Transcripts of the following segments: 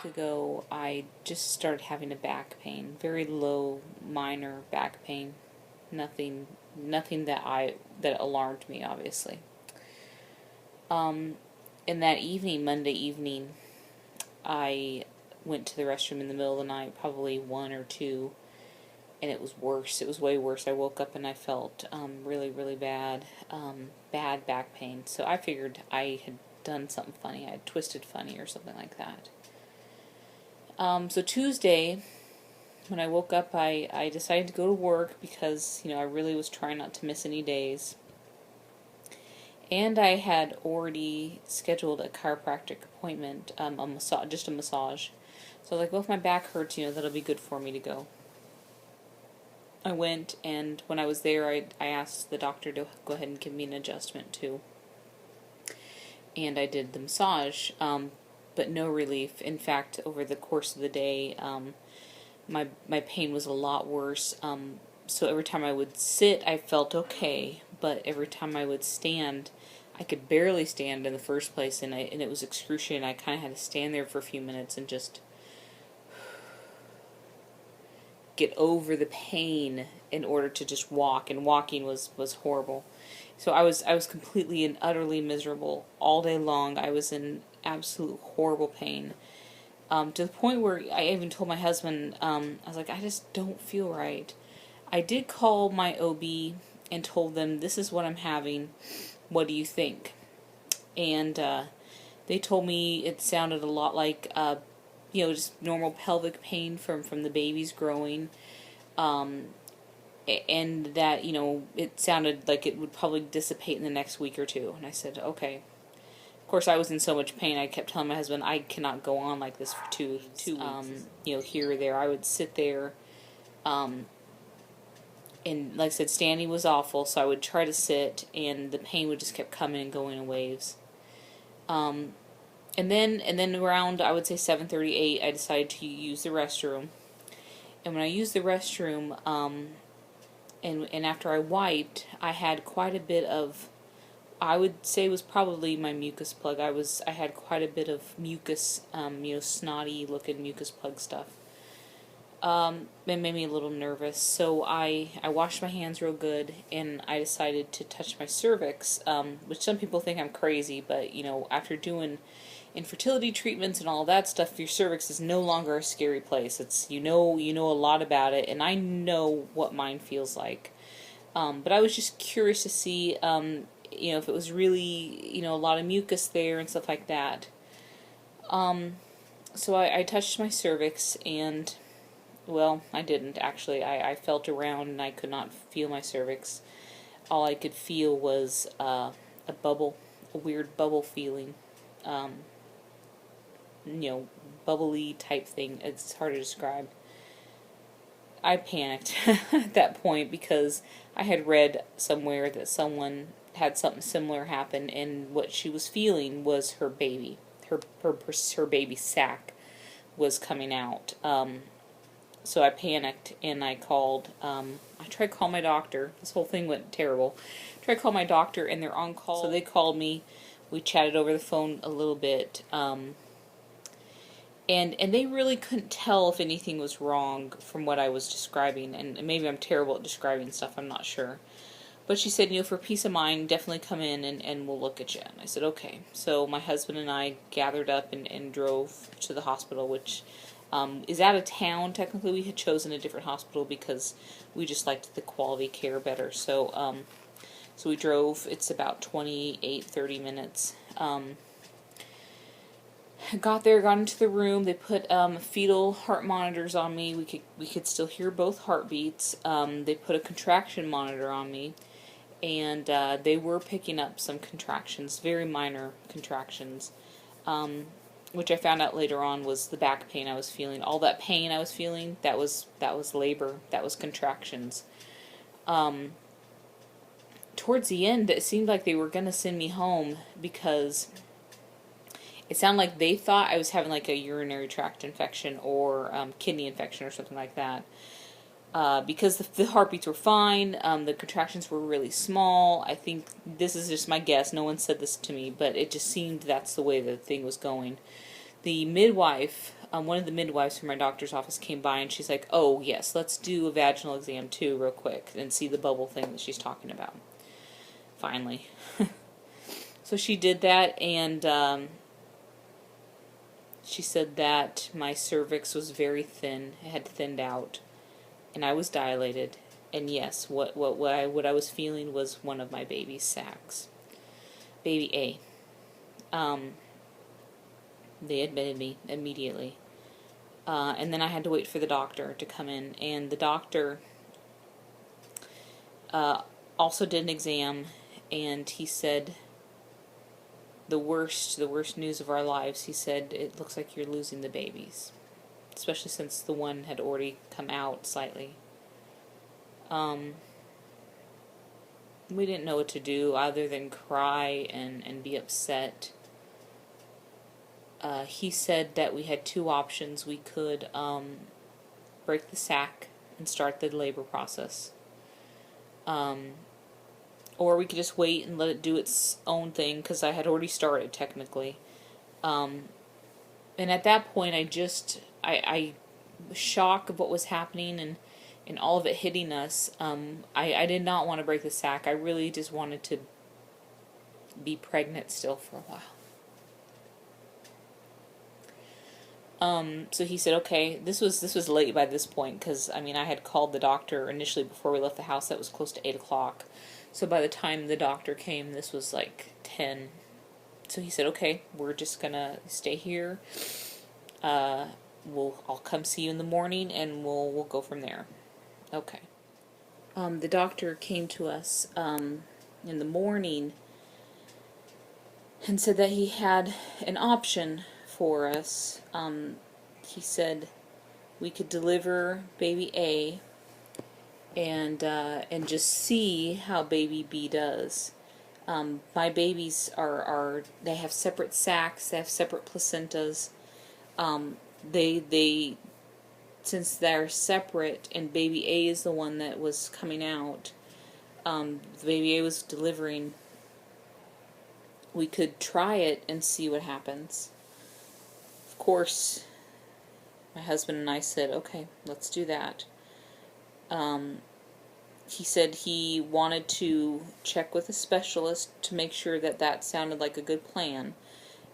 week ago, I just started having a back pain, very low, minor back pain. Nothing that alarmed me, obviously. And that evening, Monday evening, I went to the restroom in the middle of the night, probably 1 or 2, and it was worse. It was way worse. I woke up and I felt really, really bad, bad back pain. So I figured I had done something funny. I had twisted funny or something like that. So Tuesday, when I woke up, I decided to go to work because, I really was trying not to miss any days. And I had already scheduled a chiropractic appointment, just a massage. So I was like, well, if my back hurts, that'll be good for me to go. I went, and when I was there, I asked the doctor to go ahead and give me an adjustment too. And I did the massage, but no relief. In fact, over the course of the day, my pain was a lot worse. So every time I would sit, I felt okay, but every time I would stand, I could barely stand in the first place, and it was excruciating. I kind of had to stand there for a few minutes and just get over the pain in order to just walk, and walking was horrible. So I was completely and utterly miserable all day long. I was in absolute horrible pain, to the point where I even told my husband, I was like, I just don't feel right. I did call my OB and told them, this is what I'm having, what do you think? And they told me it sounded a lot like just normal pelvic pain from the babies growing, and that it sounded like it would probably dissipate in the next week or two. And I said, okay. Of course, I was in so much pain. I kept telling my husband, I cannot go on like this for two weeks. Here or there. I would sit there, and like I said, standing was awful. So I would try to sit, and the pain would just kept coming and going in waves. And then around, I would say 7:38, I decided to use the restroom. And when I used the restroom, and after I wiped, I had quite a bit of, I would say it was probably my mucus plug. I had quite a bit of mucus, snotty looking mucus plug stuff. It made me a little nervous. So I washed my hands real good, and I decided to touch my cervix, which some people think I'm crazy, but after doing infertility treatments and all that stuff, your cervix is no longer a scary place. It's you know a lot about it, and I know what mine feels like. But I was just curious to see, if it was really a lot of mucus there and stuff like that. So I touched my cervix, and well, I didn't actually. I felt around and I could not feel my cervix. All I could feel was a bubble, a weird bubble feeling. Bubbly type thing. It's hard to describe. I panicked at that point because I had read somewhere that someone had something similar happen, and what she was feeling was her baby. Her baby sac was coming out. So I panicked, and I called, I tried to call my doctor. This whole thing went terrible. I tried to call my doctor, and they're on call. So they called me. We chatted over the phone a little bit. And they really couldn't tell if anything was wrong from what I was describing. And maybe I'm terrible at describing stuff. I'm not sure. But she said, for peace of mind, definitely come in and we'll look at you. And I said, okay. So my husband and I gathered up and drove to the hospital, which is out of town. Technically, we had chosen a different hospital because we just liked the quality care better. So so we drove. It's about 30 minutes. Got there, got into the room. They put fetal heart monitors on me. We could still hear both heartbeats. They put a contraction monitor on me, and they were picking up some contractions, very minor contractions, which I found out later on was the back pain I was feeling. All that pain I was feeling, that was labor. That was contractions. Towards the end, it seemed like they were going to send me home because it sounded like they thought I was having like a urinary tract infection or kidney infection or something like that. Because the heartbeats were fine, the contractions were really small. I think this is just my guess. No one said this to me, but it just seemed that's the way the thing was going. the midwife, one of the midwives from my doctor's office came by, and she's like, oh, yes, let's do a vaginal exam too real quick and see the bubble thing that she's talking about. Finally. So she did that, and she said that my cervix was very thin. It had thinned out, and I was dilated. And yes, what I was feeling was one of my baby's sacs. Baby A. They admitted me immediately. And then I had to wait for the doctor to come in. And the doctor also did an exam, and he said the worst news of our lives. He said, it looks like you're losing the babies. Especially since the one had already come out slightly. We didn't know what to do other than cry and be upset. He said that we had two options. We could break the sac and start the labor process. Or we could just wait and let it do its own thing, because I had already started technically. And at that point I was shocked of what was happening and all of it hitting us. I did not want to break the sac. I really just wanted to be pregnant still for a while. So he said, okay, this was late by this point, because, I mean, I had called the doctor initially before we left the house. That was close to 8 o'clock. So by the time the doctor came, this was like 10. So he said, okay, we're just going to stay here. I'll come see you in the morning, and we'll go from there. Okay. The doctor came to us in the morning and said that he had an option for us. He said we could deliver baby A and just see how baby B does. My babies they have separate sacs, they have separate placentas. They since they're separate and baby A is the one that was coming out, baby A was delivering, we could try it and see what happens. Of course, my husband and I said, okay, let's do that. He said he wanted to check with a specialist to make sure that sounded like a good plan,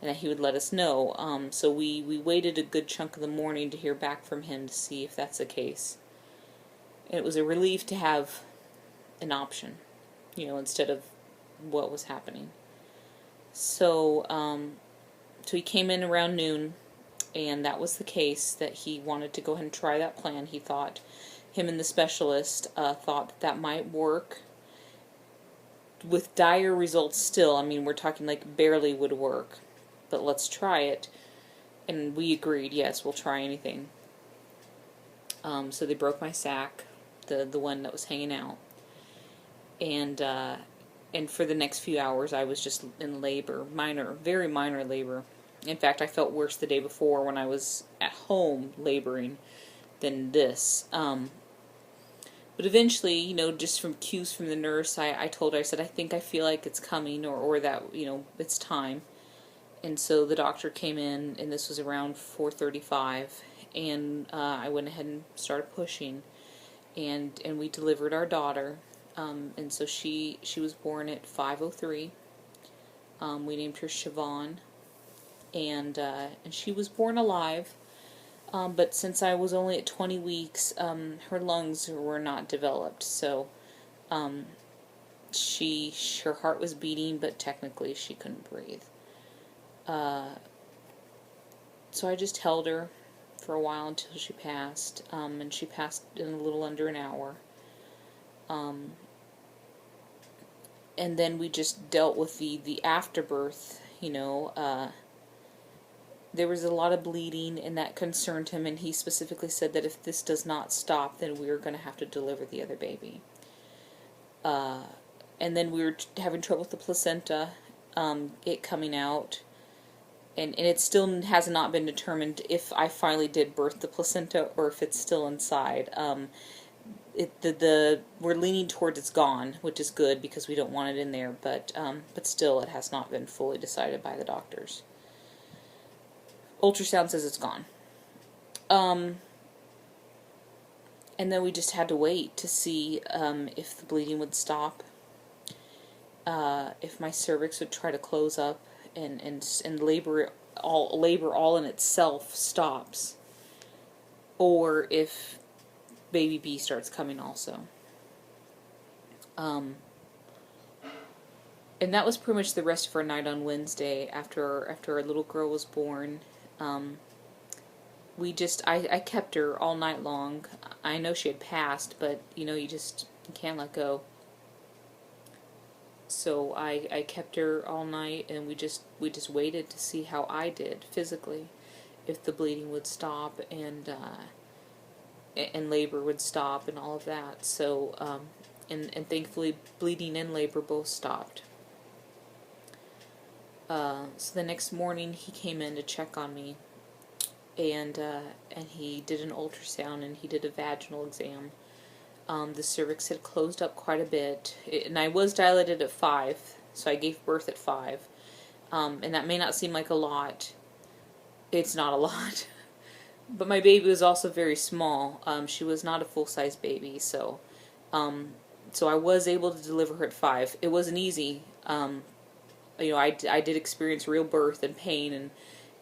and that he would let us know. So we waited a good chunk of the morning to hear back from him to see if that's the case. And it was a relief to have an option, instead of what was happening. So, so he came in around noon, and that was the case, that he wanted to go ahead and try that plan. He thought, him and the specialist thought that might work. With dire results still, I mean, we're talking like barely would work. But let's try it. And we agreed, yes, we'll try anything. So they broke my sac, the one that was hanging out. And for the next few hours I was just in labor, very minor labor. In fact, I felt worse the day before when I was at home laboring than this. But eventually, just from cues from the nurse, I told her, I said, I feel like it's coming, or that, it's time. And so the doctor came in, and this was around 4:35, and I went ahead and started pushing, and we delivered our daughter. And so she was born at 5:03. We named her Siobhan, and she was born alive. But since I was only at 20 weeks, her lungs were not developed, so her heart was beating, but technically she couldn't breathe. So I just held her for a while until she passed, and she passed in a little under an hour. And then we just dealt with the afterbirth, there was a lot of bleeding, and that concerned him, and he specifically said that if this does not stop, then we are going to have to deliver the other baby. And then we were having trouble with the placenta, it coming out, and it still has not been determined if I finally did birth the placenta or if it's still inside. We're leaning towards it's gone, which is good because we don't want it in there, but still it has not been fully decided by the doctors. ultrasound says it's gone. And then we just had to wait to see if the bleeding would stop, if my cervix would try to close up, and labor all in itself stops, or if baby B starts coming also. And that was pretty much the rest of our night on Wednesday after our little girl was born. I kept her all night long. I know she had passed, but you can't let go. So I kept her all night, and we just waited to see how I did physically, if the bleeding would stop and labor would stop and all of that. So and thankfully bleeding and labor both stopped. So the next morning he came in to check on me, and he did an ultrasound and he did a vaginal exam. The cervix had closed up quite a bit, and I was dilated at 5, so I gave birth at 5. And that may not seem like a lot. It's not a lot. But my baby was also very small. She was not a full-size baby, so I was able to deliver her at 5. It wasn't easy. I did experience real birth and pain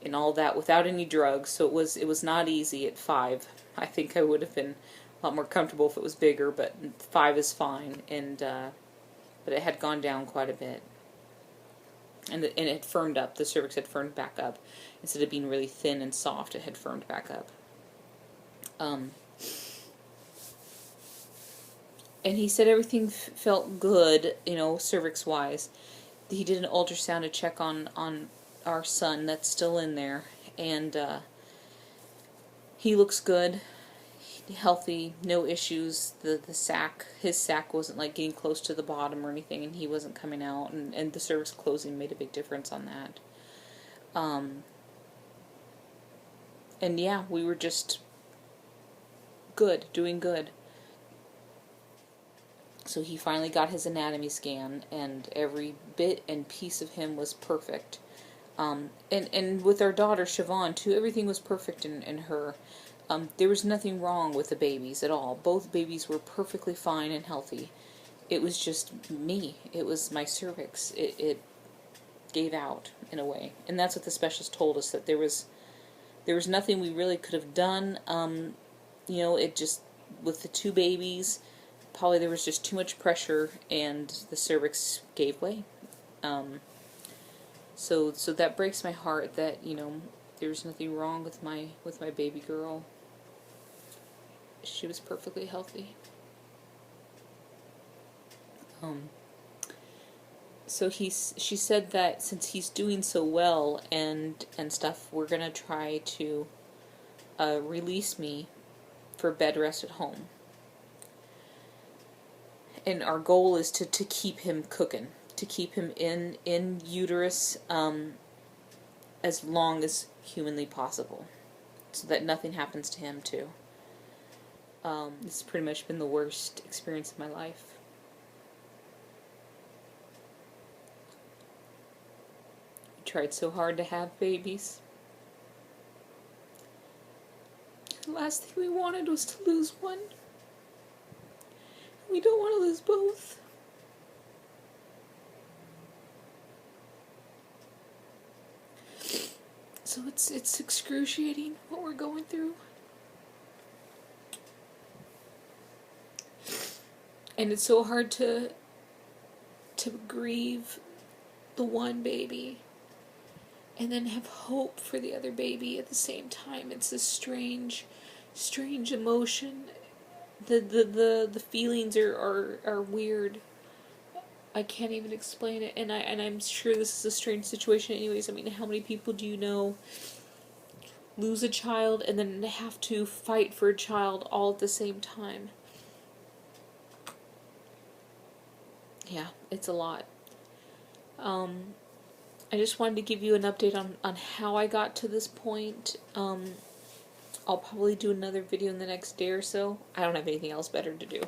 and all that without any drugs, so it was not easy at 5. I think I would have been a lot more comfortable if it was bigger, but 5 is fine, and but it had gone down quite a bit, and it had firmed up. The cervix had firmed back up instead of being really thin and soft. It had firmed back up. And he said everything felt good, cervix wise. He did an ultrasound to check on our son that's still in there, and he looks good. Healthy, no issues. His sac wasn't like getting close to the bottom or anything, and he wasn't coming out, and the cervix closing made a big difference on that. And yeah, we were just good, doing good. So he finally got his anatomy scan, and every bit and piece of him was perfect. And with our daughter Siobhan too, everything was perfect in her. There was nothing wrong with the babies at all. Both babies were perfectly fine and healthy. It was just me. It was my cervix. It gave out in a way, and that's what the specialist told us, that there was nothing we really could have done. It just, with the 2 babies, probably there was just too much pressure, and the cervix gave way. So that breaks my heart that there's nothing wrong with my baby girl. She was perfectly healthy. So she said that since he's doing so well and stuff, we're gonna try to release me for bed rest at home. And our goal is to keep him cooking, to keep him in uterus as long as humanly possible, so that nothing happens to him too. This has pretty much been the worst experience of my life. We tried so hard to have babies. The last thing we wanted was to lose one. We don't want to lose both. So it's excruciating what we're going through. And it's so hard to grieve the one baby and then have hope for the other baby at the same time. It's this strange emotion. The feelings are weird. I can't even explain it, and I'm sure this is a strange situation anyways. I mean, how many people do you know lose a child and then have to fight for a child all at the same time? Yeah, it's a lot. I just wanted to give you an update on how I got to this point. I'll probably do another video in the next day or so. I don't have anything else better to do.